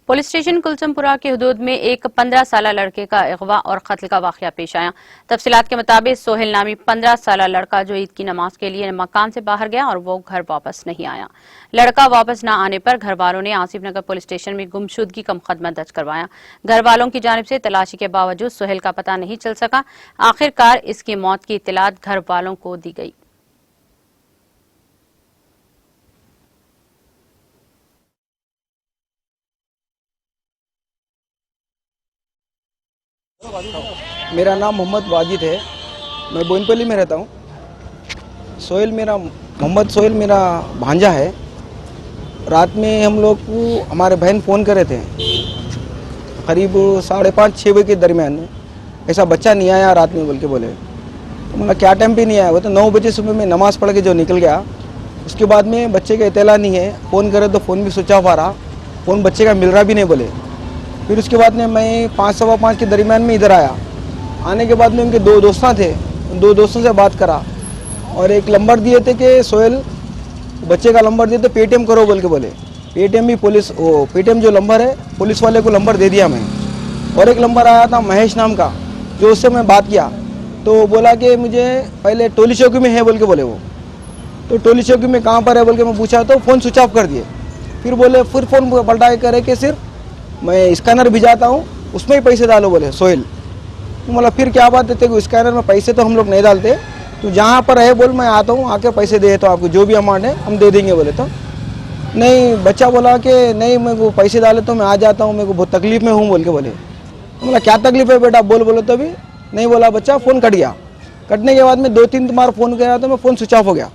Police station Kulsumpura के हुदूद में एक 15 साला लड़के का अगवा और कत्ल का वाकया पेश आया। तफसीलात के मुताबिक सोहेल नामी 15 साला लड़का जो ईद की नमाज के लिए मकान से बाहर गया और वो घर वापस नहीं आया। लड़का वापस न आने पर घर वालों ने आसिफ नगर पुलिस स्टेशन में गुमशुदगी का मुकदमा दर्ज करवाया। घर वालों की जानिब से तलाशी के बावजूद सोहेल का पता नहीं चल सका। आखिरकार इसकी मौत की इत्तलात घर वालों को दी गई। मेरा नाम मोहम्मद वाजिद है, मैं बोइनपल्ली में रहता हूँ। मोहम्मद सोहेल मेरा भांजा है। रात में हम लोग को हमारे बहन फ़ोन करे थे, करीब 5:30-6 बजे के दरमियान में, ऐसा बच्चा नहीं आया रात में बोल के बोले। तो मतलब क्या टाइम पे नहीं आया, वो तो 9 बजे सुबह में नमाज़ पढ़ के जो निकल गया। उसके बाद में बच्चे का इत्तला नहीं है, फ़ोन करे तो फ़ोन भी स्विच ऑफ आ रहा, फ़ोन बच्चे का मिल रहा भी नहीं बोले। फिर उसके बाद में मैं 5-5:15 के दरमियान में इधर आया। आने के बाद में उनके 2 दोस्त थे, उन 2 दोस्तों से बात करा और एक नंबर दिए थे कि सोहेल, बच्चे का नंबर दिए थे पेटीएम करो बोल के बोले। पेटीएम भी पेटीएम जो नंबर है पुलिस वाले को नंबर दे दिया मैं। और एक नंबर आया था महेश नाम का, जो उससे मैं बात किया तो बोला कि मुझे पहले टोली चौकी में है बोल के बोले वो। तो टोली चौकी में कहाँ पर है बोल के मैं पूछा तो फ़ोन स्विच ऑफ कर दिए। फिर बोले फिर फ़ोन पलटा करे कि सिर्फ मैं स्कैनर भिजाता हूँ, उसमें ही पैसे डालो बोले सोहेल। तो मतलब फिर क्या बात है, तेरे स्कैनर में पैसे तो हम लोग नहीं डालते, तो जहाँ पर है बोल मैं आता हूँ, आके पैसे दे तो आपको जो भी अमाउंट है हम दे देंगे बोले। तो नहीं, बच्चा बोला कि नहीं मेरे को पैसे डाले तो मैं आ जाता हूँ, मेरे को बहुत तकलीफ़ में हूँ बोल के बोले। तो मतलब क्या तकलीफ़ है बेटा बोले तो भी नहीं बोला बच्चा। फ़ोन कट गया। कटने के बाद में 2-3 बार फ़ोन किया तो मैं फ़ोन स्विच ऑफ हो गया।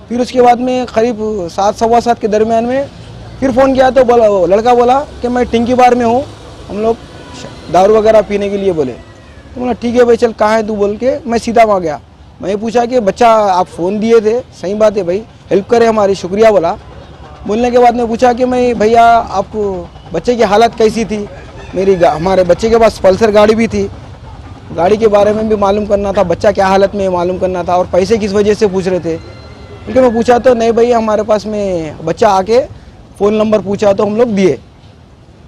फिर उसके बाद में करीब 7-7:15 के दरमियान में फिर फ़ोन किया तो लड़का बोला कि मैं टिंकी बार में हूँ, हम लोग दारू वगैरह पीने के लिए बोले। तो बोला ठीक है भाई चल, कहाँ है तू बोल के मैं सीधा वहाँ गया। मैं पूछा कि बच्चा आप फ़ोन दिए थे, सही बात है भाई, हेल्प करे हमारी, शुक्रिया बोला। बोलने के बाद मैं पूछा कि मैं भैया आपको बच्चे की हालत कैसी थी। हमारे बच्चे के पास पल्सर गाड़ी भी थी, गाड़ी के बारे में भी मालूम करना था, बच्चा क्या हालत में मालूम करना था, और पैसे किस वजह से पूछ रहे थे। क्योंकि मैं पूछा तो नहीं भैया हमारे पास में बच्चा आके फ़ोन नंबर पूछा तो हम लोग दिए।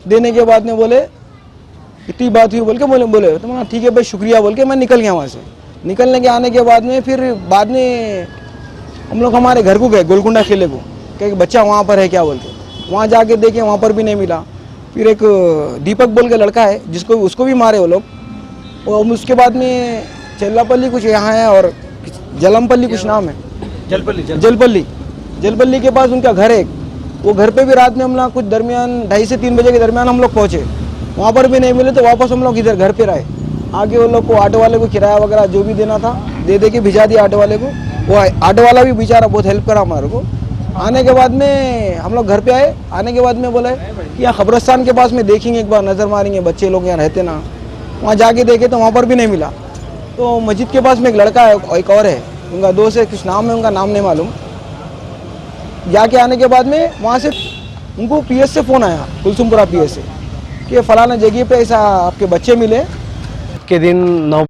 देने के बाद में बोले इतनी बात हुई बोल के बोले तो मैं ठीक है भाई शुक्रिया बोल के मैं निकल गया वहाँ से। निकलने के आने के बाद में फिर बाद में हम लोग हमारे घर को गए गोलकुंडा किले को, कि बच्चा वहाँ पर है क्या बोल के। वहाँ जाके देखे, वहाँ पर भी नहीं मिला। फिर एक दीपक बोल के लड़का है जिसको उसको भी मारे वो लोग। और उसके बाद में चेल्लापल्ली कुछ यहाँ है और जलमपल्ली कुछ नाम है, जलपल्ली के पास उनका घर है। वो घर पे भी रात में हम लोग कुछ दरमियान 2:30 से 3 बजे के दरमियान हम लोग पहुँचे। वहाँ पर भी नहीं मिले तो वापस हम लोग इधर घर पे आए। आगे वो लोग को ऑटो वाले को किराया वगैरह जो भी देना था दे के भिजा दिया ऑटो वाले को। वो ऑटो वाला भी बेचारा बहुत हेल्प करा हमारे को। आने के बाद में हम लोग घर पे आए। आने के बाद में बोले कि यहाँ कब्रस्तान के पास में देखेंगे, एक बार नज़र मारेंगे, बच्चे लोग यहाँ रहते ना। वहाँ जाके देखे तो वहाँ पर भी नहीं मिला। तो मस्जिद के पास में एक लड़का है, एक और है, उनका दोस्त है, कुछ नाम है उनका, नाम नहीं मालूम। जाके आने के बाद में वहाँ से उनको पीएस से फ़ोन आया, कुलसुमपुरा पीएस से, कि फलाना जगह पे ऐसा आपके बच्चे मिले। के दिन 9